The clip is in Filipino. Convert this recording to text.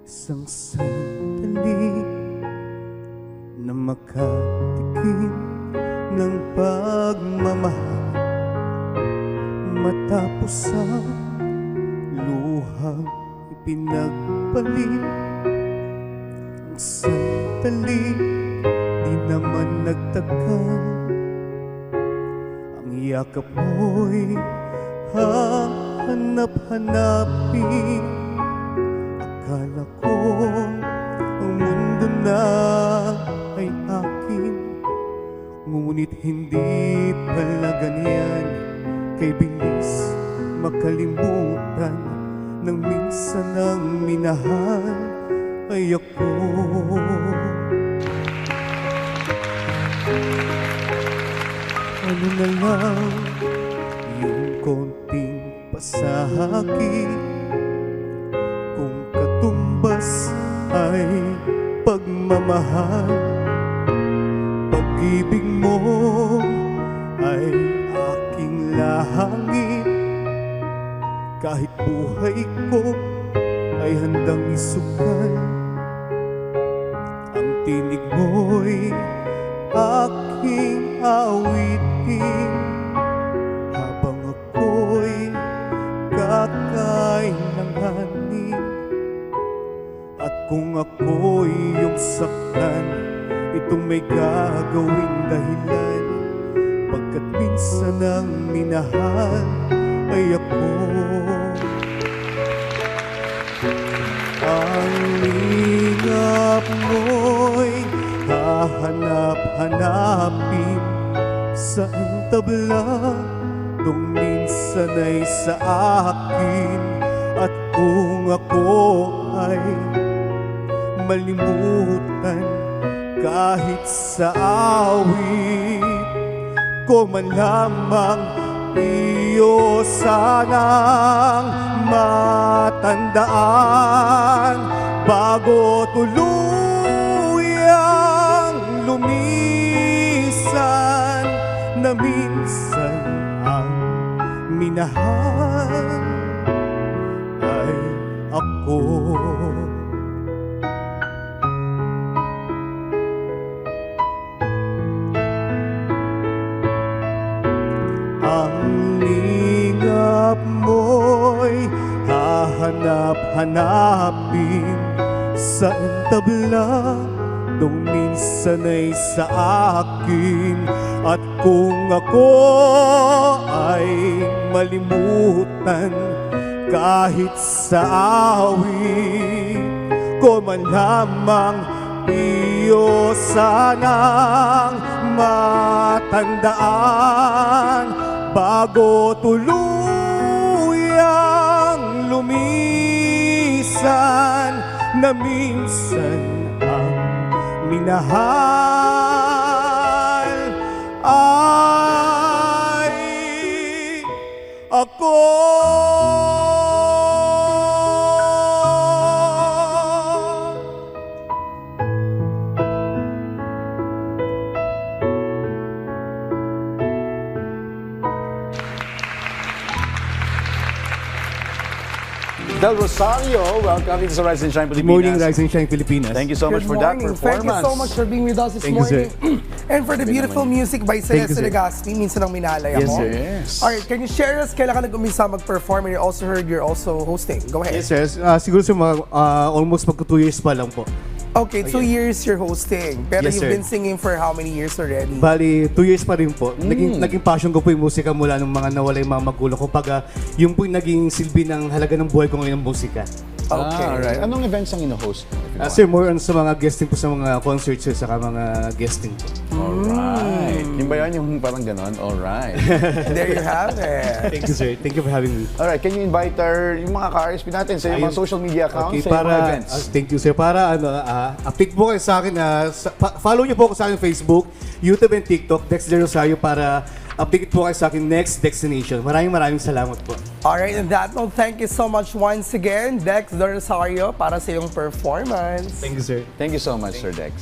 Isang sandali na makatikim ng pagmamahal, matapos ang luhang ipinagpalit. Ang sandali di naman nagtagal, ang yakap mo'y hahanap-hanapin. Akala ko ang mundo na ay akin, ngunit hindi pala ganyan. Kay bilis makalimutan nang minsan ang minahal ay ako. Ano na lang yung konting pasahagi, kung katumbas ay pagmamahal. Pag-ibig mo ay aking lahangin, kahit buhay ko ay handang isugal. Ang tinig mo'y aking awitin, habang ako'y kakain ng hanin. At kung ako'y iyong saktan, itong may gagawing dahilan, pagkat minsan ang minahal ay ako. Ang lingap mo'y hahanap-hanapin sa tabla, dong minsan ay sa akin. At kung ako ay malimutan, kahit sa awit ko man lamang, iyo sanang matandaan bago tuluyang lumisan, na minsan ang minahal ay ako. Ang lingap mo'y hahanap-hanapin sa tabla, dong minsan ay sa akin. At kung ako ay malimutan, kahit sa awit ko man lamang, iyo sanang matandaan bago tuluyang lumisan, na minsan ang minahal ay ako. Del Rosario, welcome to Rise and Shine Good Pilipinas. morning, Rise and Shine Pilipinas. Thank you so much for that performance. Thank you so much for being with us this Thank you, morning. And for the beautiful music by Thank you, Celeste sir. Legaspi, Minsan ang Minalay Yes, Ako. sir. Yes. Alright, can you share us kailan ka nag-umisa mag-perform, and you also heard you're also hosting? Go ahead. Yes, sir. Siguro sa mga almost magka 2 years pa lang po. Okay, 2 years you're hosting. Pero Yes, you've sir. been singing for how many years already? Bali, 2 years pa rin po. Naging passion ko po yung musika mula nung mga nawala yung mga magulang ko. Pag yung po yung naging silbi ng halaga ng buhay ko ngayon ng musika. Okay. Alright. Anong events ang ino-host? Sir, more on sa mga guesting po sa mga concerts, sir, saka mga guesting po. Alright. Yung ba yan? Yung parang ganon? Alright. There you have it. Thank you, sir. Thank you for having me. Alright, can you invite yung mga ka-RSP natin sa mga Ayun. social media accounts, Okay, sa mga para events? thank you, sir. Para update po kayo sa akin, follow niyo po ako sa akin Facebook, YouTube and TikTok, Dex De Rosario, para update po kayo sa akin next destination. Maraming salamat po. Alright, and that note, thank you so much once again, Dex De Rosario, para sa iyong performance. Thank you, sir. Thank you so much, Sir Dex.